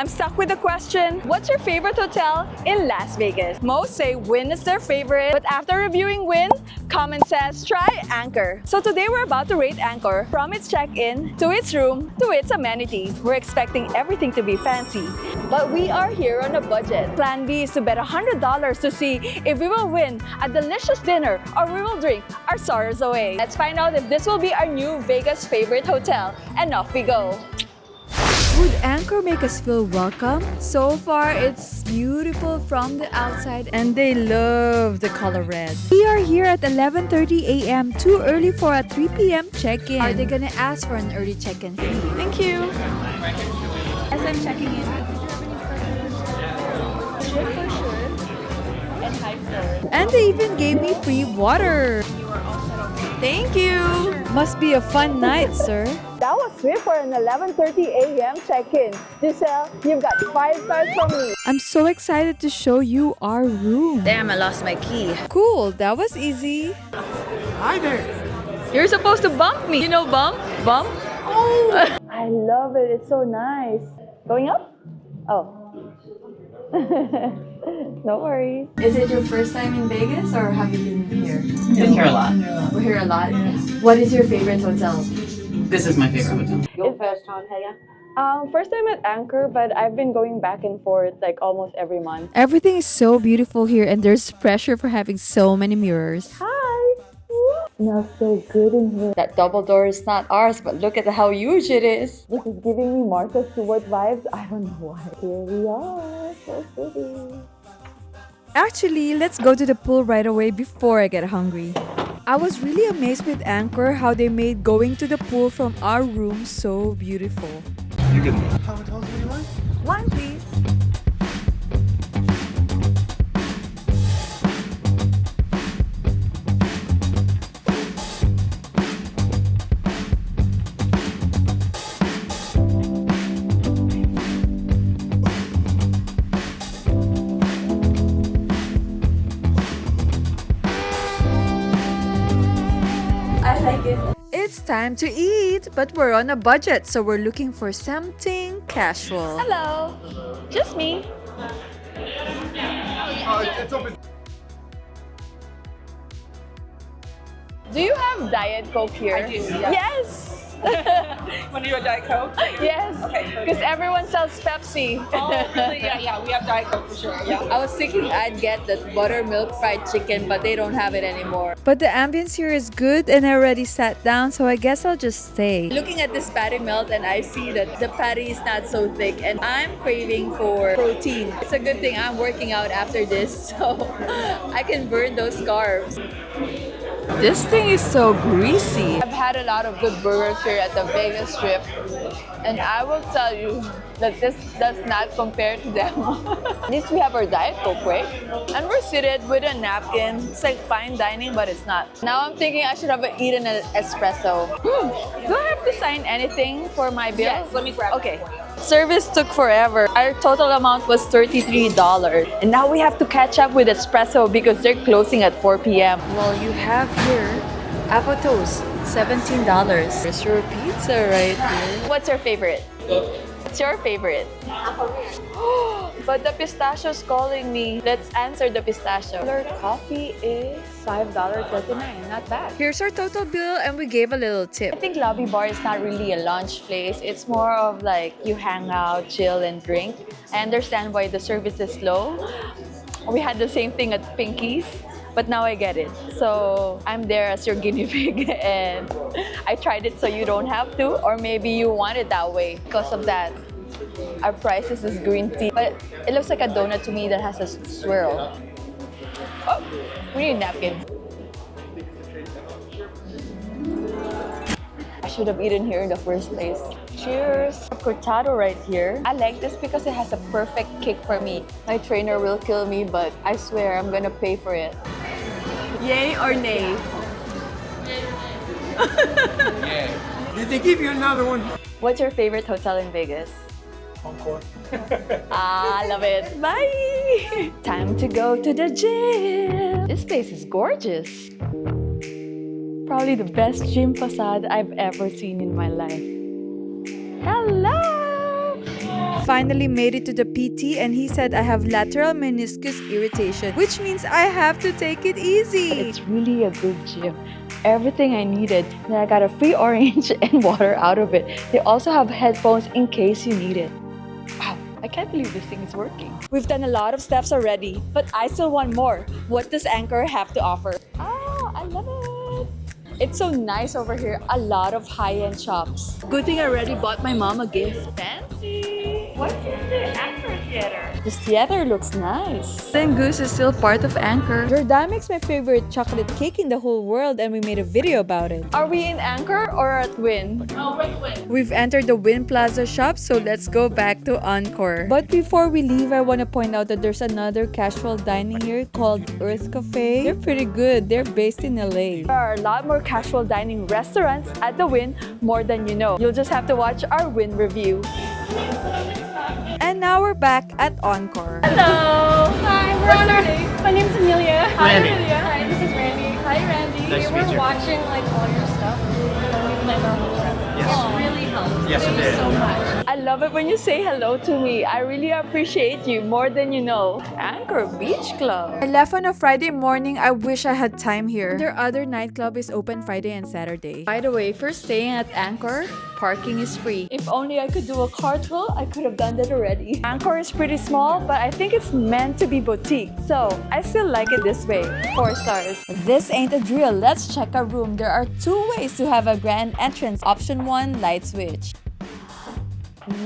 I'm stuck with the question, what's your favorite hotel in Las Vegas? Most say Wynn is their favorite, but after reviewing Wynn, comment says try Anchor. So today we're about to rate Anchor from its check-in, to its room, to its amenities. We're expecting everything to be fancy, but we are here on a budget. Plan B is to bet $100 to see if we will win a delicious dinner or we will drink our sorrows away. Let's find out if this will be our new Vegas favorite hotel, and off we go. Would Anchor make us feel welcome? So far, it's beautiful from the outside and they love the color red. We are here at 11:30 a.m. Too early for a 3 p.m. check-in. Are they gonna ask for an early check-in fee? Thank you. As I'm checking in, and high floor. And they even gave me free water. Thank you. Must be a fun night, sir. That was swift for an 11:30 a.m. check-in. Giselle, you've got 5 stars from me. I'm so excited to show you our room. Damn, I lost my key. Cool, that was easy. Hi there. You're supposed to bump me. You know bump? Bump? Oh! I love it. It's so nice. Going up? Oh. No worries. Is it your first time in Vegas or have you been here? Been here a lot. We're here a lot. What is your favorite hotel? This is my favorite hotel. Your first time here? First time at Anchor, but I've been going back and forth like almost every month. Everything is so beautiful here and there's pressure for having so many mirrors. Hi! Smells so good in here. That double door is not ours, but look at how huge it is. This is giving me Martha Stewart vibes. I don't know why. Here we are. So pretty. Actually, let's go to the pool right away before I get hungry. I was really amazed with Anchor how they made going to the pool from our room so beautiful. You can. How many hotels do you like? One, please. I like it. It's time to eat, but we're on a budget, so we're looking for something casual. Hello. Just me. It's open. Do you have Diet Coke here? I do, yeah. Yes. Want to do a Diet Coke? Yes. Okay. Because everyone sells Pepsi. Oh, really? Yeah, we have Diet Coke for sure. Yeah. I was thinking I'd get the buttermilk fried chicken, but they don't have it anymore. But the ambience here is good and I already sat down, so I guess I'll just stay. Looking at this patty melt and I see that the patty is not so thick and I'm craving for protein. It's a good thing I'm working out after this, so I can burn those carbs. This thing is so greasy. I've had a lot of good burgers here at the Vegas Strip, and I will tell you that this does not compare to them. At least we have our Diet Coke, right? And we're seated with a napkin. It's like fine dining, but it's not. Now I'm thinking I should have eaten an espresso. Do I have to sign anything for my bill? Yes, let me grab it. Okay. Service took forever. Our total amount was $33. And now we have to catch up with espresso because they're closing at 4 p.m. Well, you have here apple toast, $17. There's your pizza right here. What's your favorite? What's your favorite? But the pistachio's calling me. Let's answer the pistachio. Our coffee is $5.39. Not bad. Here's our total bill and we gave a little I tip. think Lobby Bar is not really a lunch place. It's more of like you hang out, chill, and drink. I understand why the service is slow. We had the same thing at Pinky's, but now I get it. So I'm there as your guinea pig and I tried it so you don't have to, or maybe you want it that way. Because of that, our prices is green tea, but it looks like a donut to me that has a swirl. Oh, we need napkins. I should have eaten here in the first place. Cheers! Cortado right here. I like this because it has a perfect kick for me. My trainer will kill me, but I swear I'm gonna pay for it. Yay or nay? Did they give you another one? What's your favorite hotel in Vegas? Encore. Ah, love it. Bye! Time to go to the gym. This place is gorgeous. Probably the best gym facade I've ever seen in my life. Hello! finally made it to the PT and he said I have lateral meniscus irritation, which means I have to take it easy. It's really a good gym. Everything I needed. Then I got a free orange and water out of it. They also have headphones in case you need it. Wow, I can't believe this thing is working. We've done a lot of steps already, but I still want more. What does Encore have to offer? Oh, I love it. It's so nice over here. A lot of high-end shops. Good thing I already bought my mom a gift. Fancy! What's in the Anchor Theater? The theater looks nice. Then Goose is still part of Anchor. Jordan makes my favorite chocolate cake in the whole world and we made a video about it. Are we in Anchor or at Wynn? Oh, wait. We've entered the Wynn Plaza shop, so let's go back to Encore. But before we leave, I want to point out that there's another casual dining here called Earth Cafe. They're pretty good. They're based in LA. There are a lot more casual dining restaurants at the Wynn, more than you know. You'll just have to watch our Wynn review. And now we're back at Encore. Hello. Hi, we're on our date. My name's Amelia. Randy. Hi, Amelia. Hi, this is Randy. Hi, Randy. Nice to we meet were you. watching like all your stuff. We planned our whole trip. Yes. It really helped. Yes, it Thank you did. so much. I love it when you say hello to me. I really appreciate you more than you know. Anchor Beach Club. I left on a Friday morning. I wish I had time here. Their other nightclub is open Friday and Saturday. By the way, for staying at Anchor, parking is free. If only I could do a cartwheel, I could have done that already. Anchor is pretty small, but I think it's meant to be boutique. So, I still like it this way. 4 stars. This ain't a drill. Let's check a room. There are 2 ways to have a grand entrance. Option 1, light switch.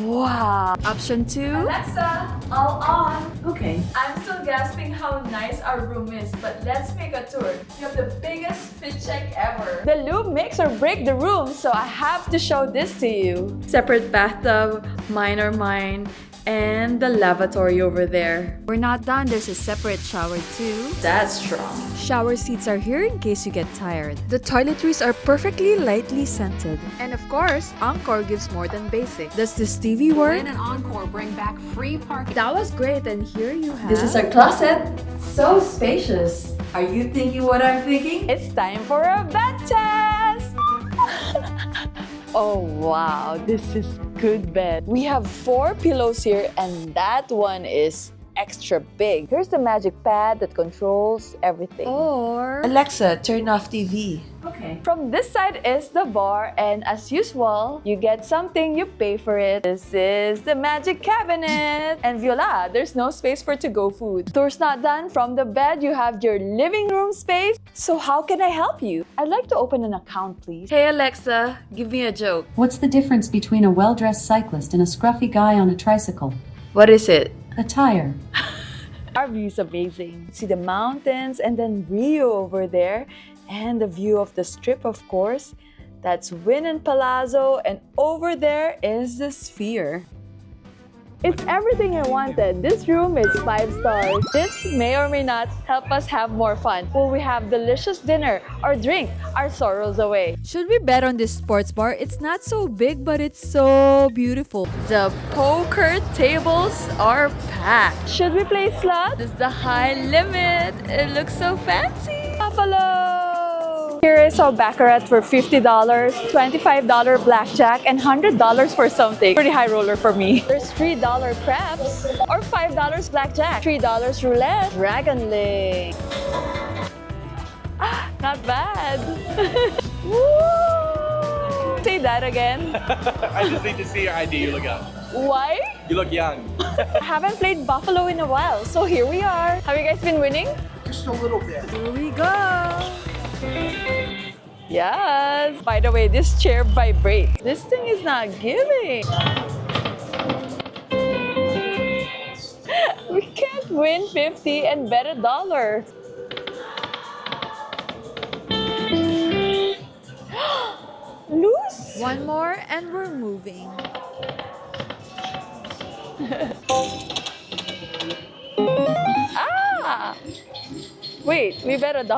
Wow. Option 2. Alexa, all on. Okay. I'm still gasping how nice our room is, but let's make a tour. You have the biggest fit check ever. The lube makes or break the room, so I have to show this to you. Separate bathtub, mine or mine, and the lavatory over there. We're not done. There's a separate shower too. That's strong. Shower seats are here in case you get tired. The toiletries are perfectly lightly scented. And of course, Encore gives more than basic. Does this TV work? Wynn and Encore bring back free parking. That was great, and here you have... This is our closet. So spacious. Are you thinking what I'm thinking? It's time for a bed test! Oh wow, this is good bed. We have 4 pillows here and that one is extra big. Here's the magic pad that controls everything. Or... Alexa, turn off TV. Okay. From this side is the bar and as usual, you get something, you pay for it. This is the magic cabinet. And voila, there's no space for to-go food. Tour's not done. From the bed, you have your living room space. So how can I help you? I'd like to open an account, please. Hey Alexa, give me a joke. What's the difference between a well-dressed cyclist and a scruffy guy on a tricycle? What is it? A tire. Our view is amazing. See the mountains and then Rio over there. And the view of the strip, of course. That's Wynn and Palazzo. And over there is the Sphere. It's everything I wanted. This room is 5 stars. This may or may not help us have more fun. Will we have delicious dinner or drink our sorrows away? Should we bet on this sports bar? It's not so big, but it's so beautiful. The poker tables are packed. Should we play slots? This is the high limit. It looks so fancy. Buffalo! Here is our baccarat for $50, $25 blackjack, and $100 for something. Pretty high roller for me. There's $3 craps or $5 blackjack, $3 roulette, dragon leg. Ah, not bad. Woo! Say that again. I just need to see your ID. You look young. Why? You look young. I haven't played Buffalo in a while, so here we are. Have you guys been winning? Just a little bit. Here we go. Yes. By the way, this chair vibrates. This thing is not giving. We can't win 50 and bet $1. Loose? One more and we're moving. Ah! Wait, we bet $1.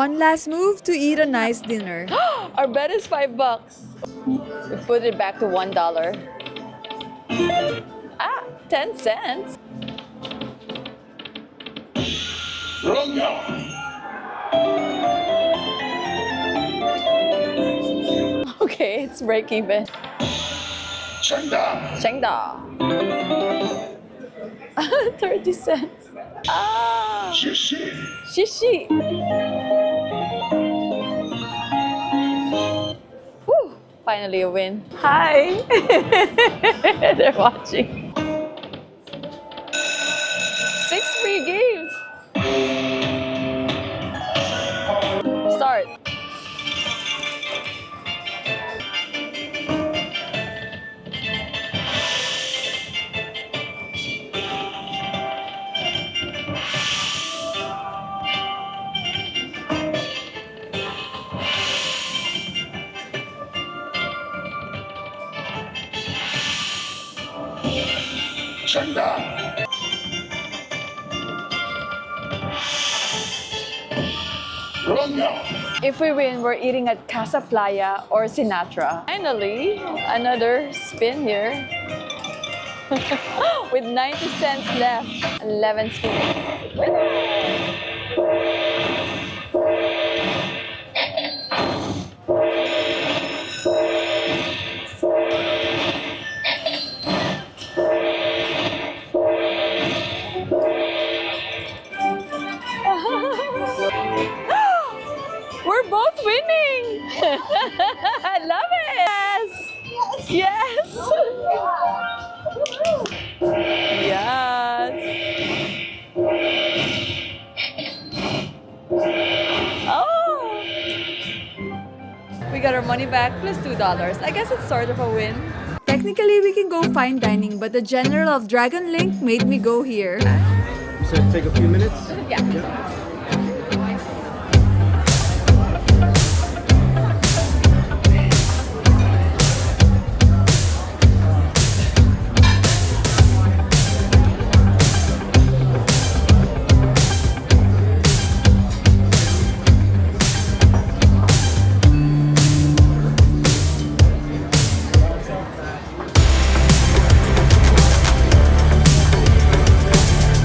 One last move to eat a nice dinner. Our bet is $5. We put it back to $1. Ah, 10 cents. Okay, it's break even. Shengda. 30 cents. Ah. Shishi. Whew, finally a win. Hi. They're watching. 6 free games. Start. If we win, we're eating at Casa Playa or Sinatra. Finally, another spin here. With 90 cents left. 11 spins. Winner! We're both winning! I love it! Yes! Yes! Oh! We got our money back plus $2. I guess it's sort of a win. Technically, we can go fine dining, but the General of Dragon Link made me go here. So take a few minutes. Yeah.